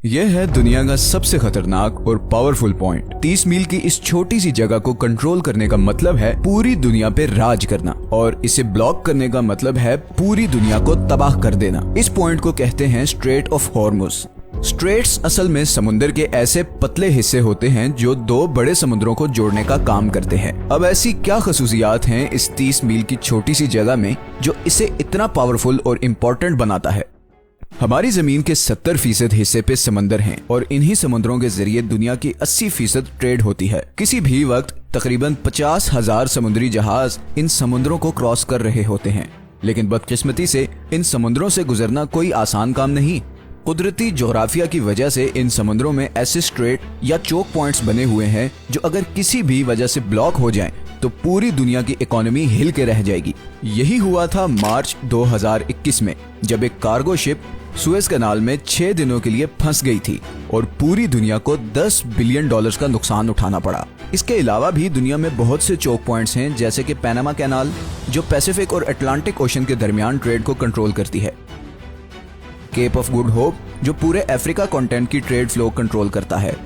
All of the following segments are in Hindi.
यह है दुनिया का सबसे खतरनाक और पावरफुल पॉइंट। 30 मील की इस छोटी सी जगह को कंट्रोल करने का मतलब है पूरी दुनिया पे राज करना, और इसे ब्लॉक करने का मतलब है पूरी दुनिया को तबाह कर देना। इस पॉइंट को कहते हैं स्ट्रेट ऑफ हॉर्मुज। स्ट्रेट्स असल में समुद्र के ऐसे पतले हिस्से होते हैं जो दो बड़े समुद्रों को जोड़ने का काम करते हैं। अब ऐसी क्या खसूसियात हैं इस 30 मील की छोटी सी जगह में जो इसे इतना पावरफुल और इम्पोर्टेंट बनाता है? हमारी जमीन के 70% हिस्से पे समंदर हैं और इन्हीं समुद्रों के जरिए दुनिया की 80% ट्रेड होती है। किसी भी वक्त तकरीबन 50,000 समुद्री जहाज इन समुद्रों को क्रॉस कर रहे होते हैं, लेकिन बदकिस्मती से इन समुद्रों से गुजरना कोई आसान काम नहीं। कुदरती जोग्राफिया की वजह से इन समुद्रों में ऐसे स्ट्रेट या चोक पॉइंट्स बने हुए हैं जो अगर किसी भी वजह से ब्लॉक हो जाएं तो पूरी दुनिया की इकोनॉमी हिल के रह जाएगी। यही हुआ था मार्च 2021 में, जब एक कार्गो शिप सुएज कनाल में 6 दिनों के लिए फंस गई थी और पूरी दुनिया को $10 बिलियन का नुकसान उठाना पड़ा। इसके अलावा भी दुनिया में बहुत से चोक पॉइंट्स हैं, जैसे कि पैनामा कैनाल जो पैसिफिक और अटलांटिक ओशन के दरमियान ट्रेड को कंट्रोल करती है, केप ऑफ गुड होप जो पूरे अफ्रीका कॉन्टिनेंट की ट्रेड फ्लो कंट्रोल करता है,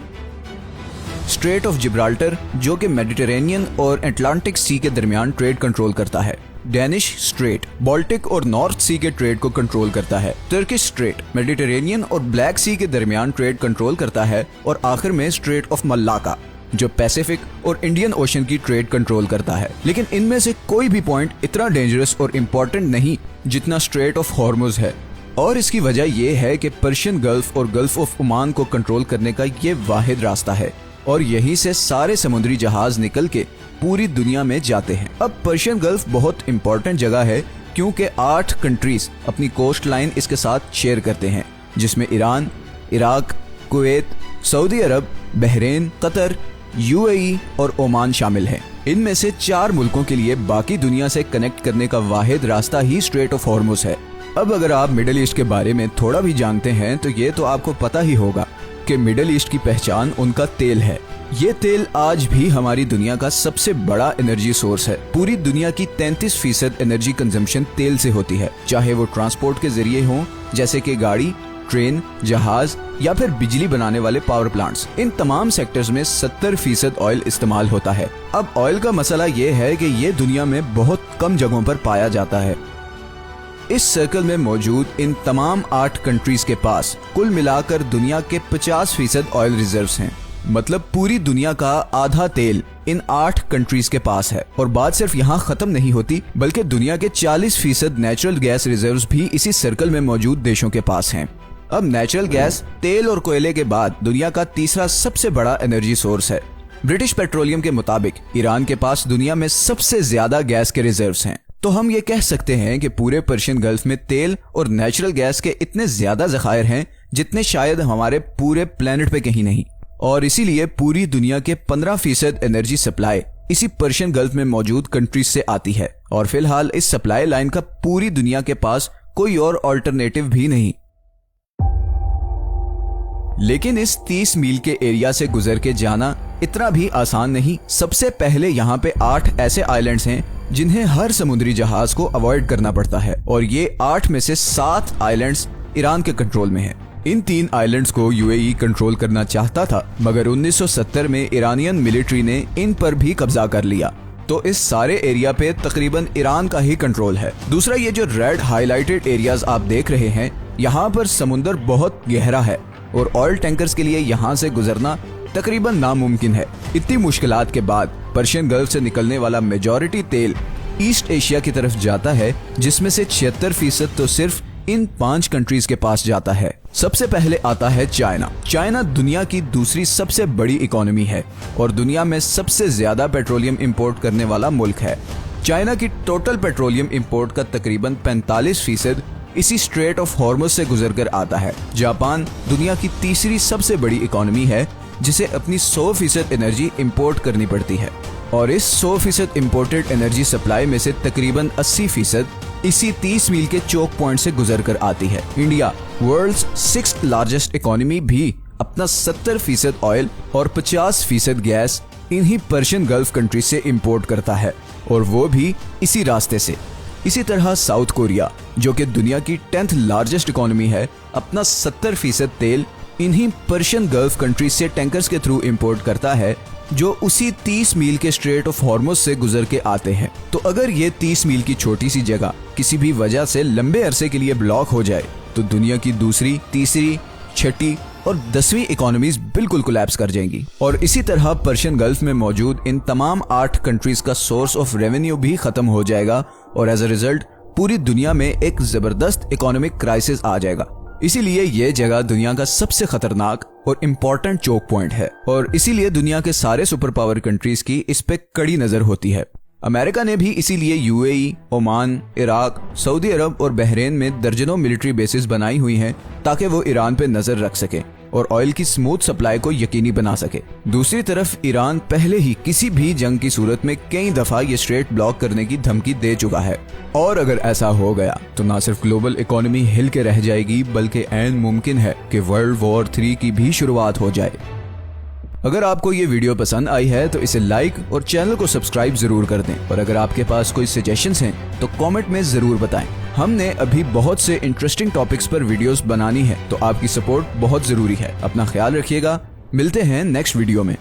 स्ट्रेट ऑफ जिब्राल्टर जो कि मेडिटेरेनियन और अटलांटिक सी के दरमियान ट्रेड कंट्रोल करता है, डेनिश स्ट्रेट बाल्टिक और नॉर्थ सी के ट्रेड को कंट्रोल करता है, टर्किश स्ट्रेट मेडिटेरेनियन और ब्लैक सी के दरमियान ट्रेड कंट्रोल करता है, और आखिर में स्ट्रेट ऑफ मलाक्का जो पैसिफिक और इंडियन ओशन की ट्रेड कंट्रोल करता है। लेकिन इनमें से कोई भी पॉइंट इतना डेंजरस और इम्पोर्टेंट नहीं जितना स्ट्रेट ऑफ हॉर्मुज है, और इसकी वजह यह है कि पर्शियन गल्फ और गल्फ ऑफ ओमान को कंट्रोल करने का ये वाहिद रास्ता है, और यहीं से सारे समुद्री जहाज निकल के पूरी दुनिया में जाते हैं। अब पर्शियन गल्फ बहुत इंपॉर्टेंट जगह है क्योंकि 8 कंट्रीज अपनी कोस्ट लाइन इसके साथ शेयर करते हैं, जिसमें ईरान, इराक, कुवैत, सऊदी अरब, बहरीन, कतर, यूएई और ओमान शामिल हैं। इनमें से 4 मुल्कों के लिए बाकी दुनिया से कनेक्ट करने का वाहिद रास्ता ही स्ट्रेट ऑफ हॉर्मुज है। अब अगर आप मिडिल ईस्ट के बारे में थोड़ा भी जानते हैं तो ये तो आपको पता ही होगा कि मिडिल ईस्ट की पहचान उनका तेल है। ये तेल आज भी हमारी दुनिया का सबसे बड़ा एनर्जी सोर्स है। पूरी दुनिया की 33% एनर्जी कंजम्पशन तेल से होती है, चाहे वो ट्रांसपोर्ट के जरिए हो जैसे कि गाड़ी, ट्रेन, जहाज या फिर बिजली बनाने वाले पावर प्लांट्स। इन तमाम सेक्टर्स में 70% ऑयल इस्तेमाल होता है। अब ऑयल का मसला ये है कि ये दुनिया में बहुत कम जगहों पर पाया जाता है। इस सर्कल में मौजूद इन तमाम 8 कंट्रीज के पास कुल मिलाकर दुनिया के 50% ऑयल रिजर्व्स हैं। मतलब पूरी दुनिया का आधा तेल इन 8 कंट्रीज के पास है। और बात सिर्फ यहाँ खत्म नहीं होती, बल्कि दुनिया के 40% नेचुरल गैस रिजर्व्स भी इसी सर्कल में मौजूद देशों के पास हैं। अब नेचुरल गैस तेल और कोयले के बाद दुनिया का तीसरा सबसे बड़ा एनर्जी सोर्स है। ब्रिटिश पेट्रोलियम के मुताबिक ईरान के पास दुनिया में सबसे ज्यादा गैस के रिजर्व्स हैं। तो हम ये कह सकते हैं कि पूरे पर्शियन गल्फ में तेल और नेचुरल गैस के इतने ज्यादा ज़खायर हैं जितने शायद हमारे पूरे प्लेनेट पे कहीं नहीं, और इसीलिए पूरी दुनिया के 15% एनर्जी सप्लाई इसी पर्शियन गल्फ में मौजूद कंट्रीज से आती है। और फिलहाल इस सप्लाई लाइन का पूरी दुनिया के पास कोई और अल्टरनेटिव भी नहीं। लेकिन इस 30 मील के एरिया से गुजर के जाना इतना भी आसान नहीं। सबसे पहले यहाँ पे 8 ऐसे आइलैंड्स हैं जिन्हें हर समुद्री जहाज को अवॉइड करना पड़ता है, और ये 8 में से 7 आइलैंड्स ईरान के कंट्रोल में हैं। इन 3 आइलैंड्स को यूएई कंट्रोल करना चाहता था, मगर 1970 में ईरानियन मिलिट्री ने इन पर भी कब्जा कर लिया। तो इस सारे एरिया पे तकरीबन ईरान का ही कंट्रोल है। दूसरा, ये जो रेड हाईलाइटेड एरियाज आप देख रहे हैं, यहाँ पर समुद्र बहुत गहरा है और ऑयल टैंकर्स के लिए यहाँ से गुजरना तकरीबन नामुमकिन है। इतनी मुश्किलात के बाद पर्शियन गल्फ से निकलने वाला मेजॉरिटी तेल ईस्ट एशिया की तरफ जाता है, जिसमें से 76% तो सिर्फ इन 5 कंट्रीज के पास जाता है। सबसे पहले आता है चाइना। चाइना दुनिया की दूसरी सबसे बड़ी इकोनॉमी है और दुनिया में सबसे ज्यादा पेट्रोलियम इंपोर्ट करने वाला मुल्क है। चाइना की टोटल पेट्रोलियम इंपोर्ट का तकरीबन 45% इसी स्ट्रेट ऑफ हॉर्मुज से गुजरकर आता है। जापान दुनिया की तीसरी सबसे बड़ी इकोनॉमी है, जिसे अपनी 100% एनर्जी इंपोर्ट करनी पड़ती है, और इस 100% इंपोर्टेड एनर्जी सप्लाई में से तकरीबन 80% इसी 30 मील के चोक पॉइंट से गुजर कर आती है। India world's 6th largest economy भी अपना 70% ऑयल और 50% गैस इन्हीं पर्शियन गल्फ कंट्री से इंपोर्ट करता है, और वो भी इसी रास्ते से। इसी तरह साउथ कोरिया जो कि दुनिया की 10th लार्जेस्ट इकोनॉमी है, अपना 70% तेल इन्हीं पर्शियन गल्फ कंट्रीज से टैंकर्स के थ्रू इंपोर्ट करता है, जो उसी 30 मील के स्ट्रेट ऑफ हॉर्मुज से गुजर के आते हैं। तो अगर ये 30 मील की छोटी सी जगह किसी भी वजह से लंबे अरसे के लिए ब्लॉक हो जाए तो दुनिया की दूसरी, तीसरी, छठी और 10वीं इकोनॉमीज बिल्कुल कोलैप्स कर जाएंगी। और इसी तरह पर्शियन गल्फ में मौजूद इन तमाम 8 कंट्रीज का सोर्स ऑफ रेवेन्यू भी खत्म हो जाएगा और एज अ रिजल्ट पूरी दुनिया में एक जबरदस्त इकोनॉमिक क्राइसिस आ जाएगा। इसीलिए ये जगह दुनिया का सबसे खतरनाक और इम्पोर्टेंट चोक पॉइंट है और इसीलिए दुनिया के सारे सुपर पावर कंट्रीज की इस पे कड़ी नजर होती है। अमेरिका ने भी इसीलिए यूएई, ओमान, इराक, सऊदी अरब और बहरीन में दर्जनों मिलिट्री बेसिस बनाई हुई हैं ताकि वो ईरान पे नजर रख सके और ऑयल की स्मूथ सप्लाई को यकीनी बना सके। दूसरी तरफ ईरान पहले ही किसी भी जंग की सूरत में कई दफा ये स्ट्रेट ब्लॉक करने की धमकी दे चुका है और अगर ऐसा हो गया तो न सिर्फ ग्लोबल इकोनॉमी हिल के रह जाएगी बल्कि ऐन मुमकिन है कि वर्ल्ड वॉर 3 की भी शुरुआत हो जाए। अगर आपको ये वीडियो पसंद आई है तो इसे लाइक और चैनल को सब्सक्राइब जरूर कर दें और अगर आपके पास कोई सजेशंस हैं तो कमेंट में जरूर बताएं। हमने अभी बहुत से इंटरेस्टिंग टॉपिक्स पर वीडियोस बनानी है तो आपकी सपोर्ट बहुत जरूरी है। अपना ख्याल रखिएगा, मिलते हैं नेक्स्ट वीडियो में।